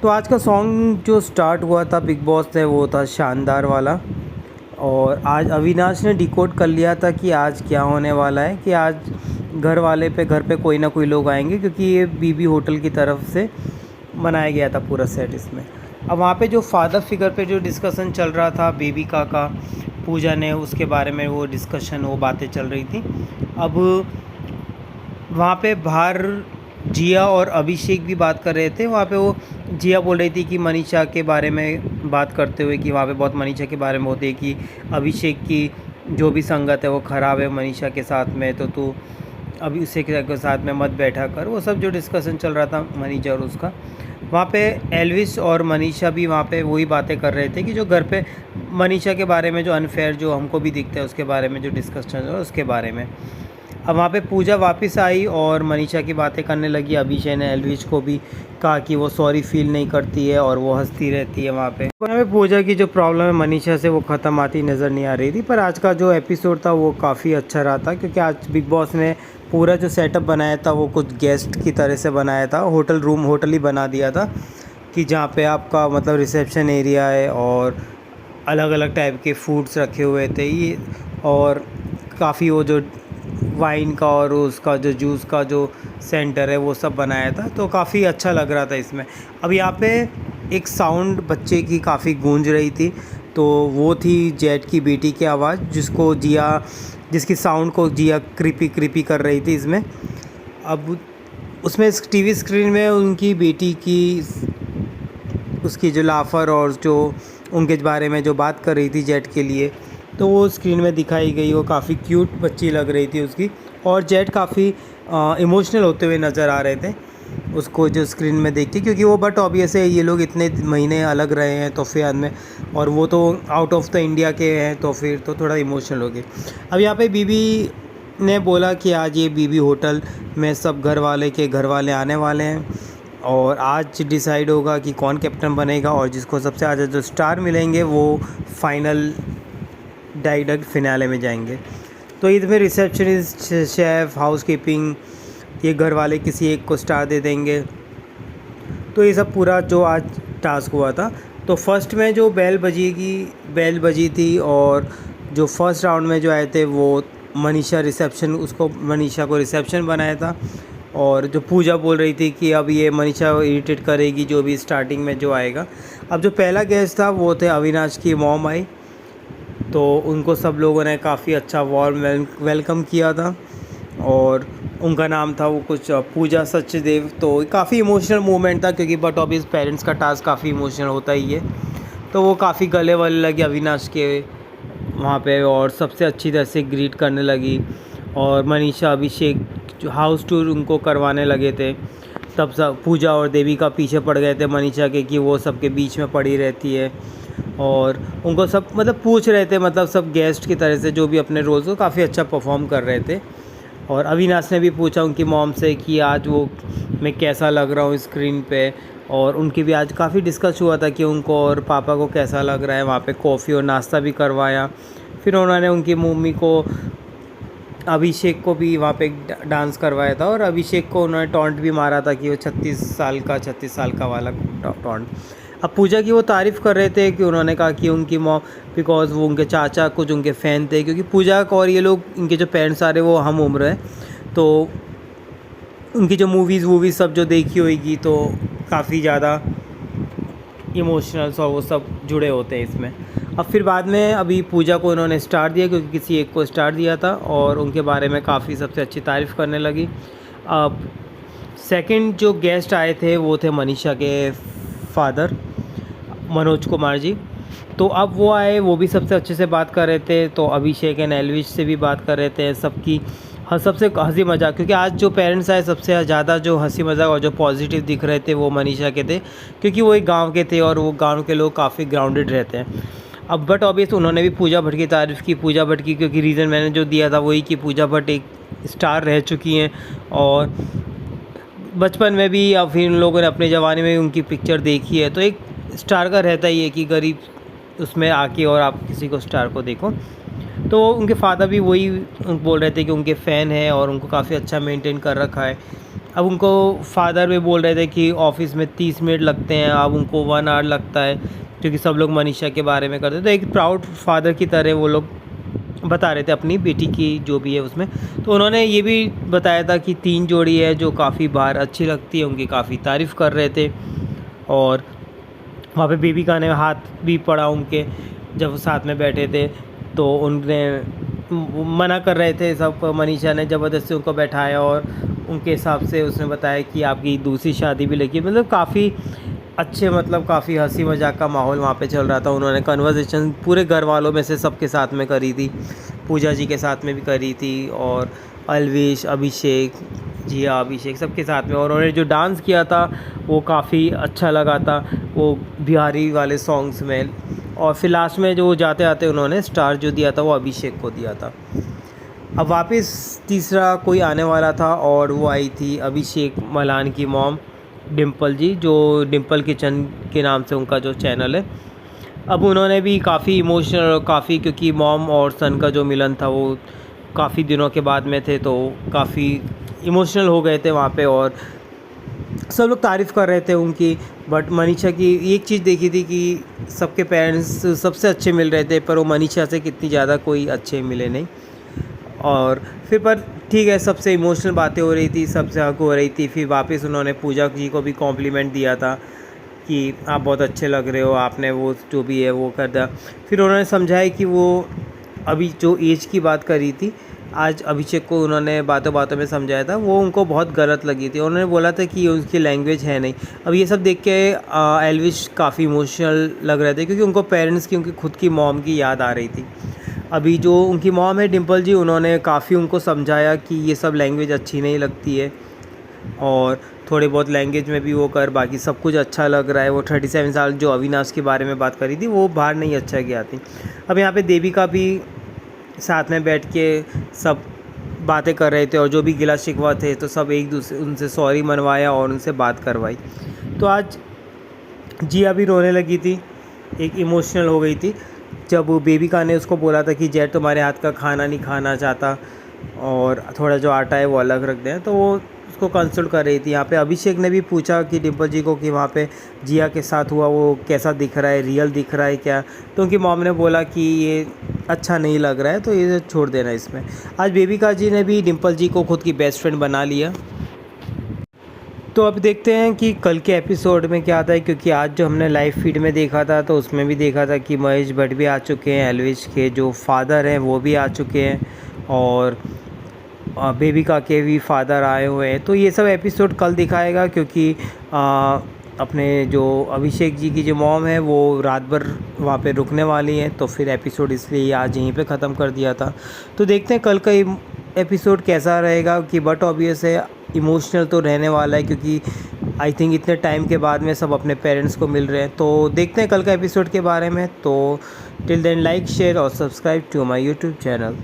तो आज का सॉन्ग जो स्टार्ट हुआ था बिग बॉस से वो था शानदार वाला। और आज अविनाश ने डिकोड कर लिया था कि आज क्या होने वाला है, कि आज घर पे कोई ना कोई लोग आएंगे, क्योंकि ये बीबी होटल की तरफ से बनाया गया था पूरा सेट इसमें। अब वहाँ पे जो फादर फिगर पे जो डिस्कशन चल रहा था बेबी का पूजा ने उसके बारे में वो डिस्कशन वो बातें चल रही थी। अब वहाँ पे बाहर जिया और अभिषेक भी बात कर रहे थे। वहाँ पे वो जिया बोल रही थी कि मनीषा के बारे में बात करते हुए कि वहाँ पे बहुत मनीषा के बारे में होती है कि अभिषेक की जो भी संगत है वो ख़राब है मनीषा के साथ में, तो तू अभिषेक के साथ में मत बैठा कर। वो सब जो डिस्कशन चल रहा था मनीषा और उसका, वहाँ पे एल्विस और मनीषा भी वहाँ पे वही बातें कर रहे थे कि जो घर पे मनीषा के बारे में जो अनफेयर जो हमको भी दिखता है उसके बारे में जो डिस्कशन चल रहा है उसके बारे में। अब वहाँ पे पूजा वापस आई और मनीषा की बातें करने लगी। अभिषेक ने एल्विश को भी कहा कि वो सॉरी फील नहीं करती है और वो हंसती रहती है। वहाँ पे पूजा की जो प्रॉब्लम है मनीषा से वो ख़त्म आती नज़र नहीं आ रही थी। पर आज का जो एपिसोड था वो काफ़ी अच्छा रहा था, क्योंकि आज बिग बॉस ने पूरा जो सेटअप बनाया था वो कुछ गेस्ट की तरह से बनाया था। होटल ही बना दिया था कि जहाँ पे आपका मतलब रिसेप्शन एरिया है और अलग अलग टाइप के फूड्स रखे हुए थे ये, और काफ़ी वो जो वाइन का और उसका जो जूस का जो सेंटर है वो सब बनाया था, तो काफ़ी अच्छा लग रहा था इसमें। अब यहाँ पे एक साउंड बच्चे की काफ़ी गूंज रही थी, तो वो थी जेट की बेटी की आवाज़ जिसकी साउंड को जिया क्रीपी कर रही थी इसमें। अब उसमें टीवी स्क्रीन में उनकी बेटी की उसकी जो लाफर और जो उनके बारे में जो बात कर रही थी जेट के लिए, तो वो स्क्रीन में दिखाई गई। वो काफ़ी क्यूट बच्ची लग रही थी उसकी, और जेट काफ़ी इमोशनल होते हुए नज़र आ रहे थे उसको जो स्क्रीन में देख के, क्योंकि वो बट ऑब्वियस है ये लोग इतने महीने अलग रहे हैं तो फिर में, और वो तो आउट ऑफ द इंडिया के हैं तो फिर तो थोड़ा इमोशनल हो गए। अब यहाँ पे बीबी ने बोला कि आज ये बीबी होटल में सब घर वाले आने वाले हैं और आज डिसाइड होगा कि कौन कैप्टन बनेगा, और जिसको सबसे ज़्यादा जो स्टार मिलेंगे वो फाइनल डायरेक्ट फिनाले में जाएंगे। तो इसमें रिसेप्शनिस्ट, शेफ़, हाउसकीपिंग, ये घर वाले किसी एक को स्टार दे देंगे। तो ये सब पूरा जो आज टास्क हुआ था। तो फर्स्ट में जो बेल बजी थी और जो फर्स्ट राउंड में जो आए थे वो मनीषा को रिसेप्शन बनाया था। और जो पूजा बोल रही थी कि अब ये मनीषा इरिटेट करेगी जो भी स्टार्टिंग में जो आएगा। अब जो पहला गेस्ट था वो थे अविनाश की मॉम आई, तो उनको सब लोगों ने काफ़ी अच्छा वार्म वेलकम किया था, और उनका नाम था वो कुछ पूजा सचदेव। तो काफ़ी इमोशनल मोमेंट था, क्योंकि बट ऑब्वियस पेरेंट्स का टास्क काफ़ी इमोशनल होता ही है। तो वो काफ़ी गले वले लगे अविनाश के वहाँ पे, और सबसे अच्छी तरह से ग्रीट करने लगी। और मनीषा अभिषेक जो हाउस टूर उनको करवाने लगे थे, तब सब पूजा और देवी का पीछे पड़ गए थे मनीषा के कि वो सबके बीच में पड़ी रहती है, और उनको सब मतलब पूछ रहे थे, मतलब सब गेस्ट की तरह से जो भी अपने रोल्स को काफ़ी अच्छा परफॉर्म कर रहे थे। और अविनाश ने भी पूछा उनकी मॉम से कि आज वो मैं कैसा लग रहा हूँ स्क्रीन पे, और उनकी भी आज काफ़ी डिस्कस हुआ था कि उनको और पापा को कैसा लग रहा है। वहाँ पे कॉफ़ी और नाश्ता भी करवाया। फिर उन्होंने उनकी मम्मी को अभिषेक को भी वहाँ पे डांस करवाया था, और अभिषेक को उन्होंने टॉन्ट भी मारा था कि वो 36 साल का वाला टॉन्ट। अब पूजा की वो तारीफ़ कर रहे थे कि उन्होंने कहा कि उनकी मॉम, बिकॉज़ वो उनके चाचा कुछ उनके फ़ैन थे, क्योंकि पूजा को और ये लोग इनके जो पेरेंट्स सारे वो हम उम्र है, तो उनकी जो मूवीज़ सब जो देखी होगी तो काफ़ी ज़्यादा इमोशनल्स और वो सब जुड़े होते हैं इसमें। अब फिर बाद में अभी पूजा को उन्होंने स्टार दिया, क्योंकि किसी एक को स्टार दिया था, और उनके बारे में काफ़ी सबसे अच्छी तारीफ़ करने लगी। अब सेकंड जो गेस्ट आए थे वो थे मनीषा के फादर मनोज कुमार जी। तो अब वो आए, वो भी सबसे अच्छे से बात कर रहे थे। तो अभिषेक एंड एल्विश से भी बात कर रहे थे, सबकी सबसे हंसी मजाक, क्योंकि आज जो पेरेंट्स आए सबसे ज़्यादा जो हंसी मजाक और जो पॉजिटिव दिख रहे थे वो मनीषा के थे, क्योंकि वो एक गांव के थे और वो गांव के लोग काफ़ी ग्राउंडेड रहते हैं। अब बट ऑब्वियस उन्होंने भी पूजा भट्ट की तारीफ़ की, क्योंकि रीज़न मैंने जो दिया था वही कि पूजा भट्ट एक स्टार रह चुकी हैं, और बचपन में भी या फिर उन लोगों ने अपने ज़माने में उनकी पिक्चर देखी है, तो एक स्टार का रहता ही है कि गरीब उसमें आके और आप किसी को स्टार को देखो। तो उनके फादर भी वही बोल रहे थे कि उनके फ़ैन हैं और उनको काफ़ी अच्छा मेंटेन कर रखा है। अब उनको फादर भी बोल रहे थे कि ऑफिस में 30 मिनट लगते हैं, अब उनको 1 आवर लगता है, क्योंकि सब लोग मनीषा के बारे में करते, तो एक प्राउड फादर की तरह वो लोग बता रहे थे अपनी बेटी की जो भी है उसमें। तो उन्होंने ये भी बताया था कि 3 जोड़ी है जो काफ़ी बार अच्छी लगती है, उनकी काफ़ी तारीफ़ कर रहे थे। और वहाँ पे बेबी का ने हाथ भी पड़ा उनके, जब वो साथ में बैठे थे तो उनने मना कर रहे थे सब, मनीषा ने ज़बरदस्ती उनको बैठाया और उनके हिसाब से उसने बताया कि आपकी दूसरी शादी भी लगी, मतलब काफ़ी अच्छे, मतलब काफ़ी हंसी मजाक का माहौल वहाँ पे चल रहा था। उन्होंने कन्वर्सेशन पूरे घर वालों में से सबके साथ में करी थी, पूजा जी के साथ में भी करी थी, और अलविश, अभिषेक, जिया, अभिषेक सबके साथ में। और उन्होंने जो डांस किया था वो काफ़ी अच्छा लगा था, वो बिहारी वाले सॉन्ग्स में। और फिर लास्ट में जो जाते आते उन्होंने स्टार जो दिया था वो अभिषेक को दिया था। अब वापस तीसरा कोई आने वाला था और वो आई थी अभिषेक मलान की मॉम डिम्पल जी, जो डिम्पल किचन के नाम से उनका जो चैनल है। अब उन्होंने भी काफ़ी इमोशनल और काफ़ी, क्योंकि मॉम और सन का जो मिलन था वो काफ़ी दिनों के बाद में थे, तो काफ़ी इमोशनल हो गए थे वहाँ पे, और सब लोग तारीफ़ कर रहे थे उनकी। बट मनीषा की एक चीज़ देखी थी कि सबके पेरेंट्स सबसे अच्छे मिल रहे थे, पर वो मनीषा से कितनी ज़्यादा कोई अच्छे मिले नहीं। और फिर पर ठीक है, सबसे इमोशनल बातें हो रही थी, सबसे हक हो रही थी। फिर वापस उन्होंने पूजा जी को भी कॉम्प्लीमेंट दिया था कि आप बहुत अच्छे लग रहे हो, आपने वो जो भी है वो कर दिया। फिर उन्होंने समझाया कि वो अभी जो एज की बात करी थी, आज अभिषेक को उन्होंने बातों बातों में समझाया था, वो उनको बहुत गलत लगी थी। उन्होंने बोला था कि ये उसकी लैंग्वेज है नहीं। अब ये सब देख के एल्विश काफ़ी इमोशनल लग रहे थे, क्योंकि उनको पेरेंट्स की, उनकी खुद की मॉम की याद आ रही थी। अभी जो उनकी मॉम है डिम्पल जी, उन्होंने काफ़ी उनको समझाया कि ये सब लैंग्वेज अच्छी नहीं लगती है, और थोड़े बहुत लैंग्वेज में भी वो कर, बाकी सब कुछ अच्छा लग रहा है। वो 37 साल जो अविनाश के बारे में बात करी थी वो बाहर नहीं अच्छा गया थी। अब यहाँ पे देविका भी साथ में बैठ के सब बातें कर रहे थे, और जो भी गिला शिकवा थे तो सब एक दूसरे उनसे सॉरी मनवाया और उनसे बात करवाई। तो आज जिया भी रोने लगी थी, एक इमोशनल हो गई थी जब बेबिका ने उसको बोला था कि जैद तुम्हारे हाथ का खाना नहीं खाना चाहता, और थोड़ा जो आटा है वो अलग रख दें, तो वो उसको कंसल्ट कर रही थी। यहाँ पे अभिषेक ने भी पूछा कि डिम्पल जी को कि वहाँ पे जिया के साथ हुआ वो कैसा दिख रहा है, रियल दिख रहा है क्या। तो उनकी मॉम ने बोला कि ये अच्छा नहीं लग रहा है, तो ये छोड़ देना इसमें। आज बेबिका जी ने भी डिम्पल जी को खुद की बेस्ट फ्रेंड बना लिया। तो अब देखते हैं कि कल के एपिसोड में क्या आता है, क्योंकि आज जो हमने लाइव फीड में देखा था तो उसमें भी देखा था कि महेश भट्ट भी आ चुके हैं, एल्विश के जो फादर हैं वो भी आ चुके हैं, और बेबिका के भी फादर आए हुए हैं। तो ये सब एपिसोड कल दिखाएगा, क्योंकि अपने जो अभिषेक जी की जो मॉम है वो रात भर वहाँ पे रुकने वाली हैं, तो फिर एपिसोड इसलिए आज यहीं पे ख़त्म कर दिया था। तो देखते हैं कल का एपिसोड कैसा रहेगा, कि बट ऑब्वियस है इमोशनल तो रहने वाला है, क्योंकि आई थिंक इतने टाइम के बाद में सब अपने पेरेंट्स को मिल रहे हैं। तो देखते हैं कल का एपिसोड के बारे में। तो टिल देन लाइक, शेयर और subscribe to my YouTube channel.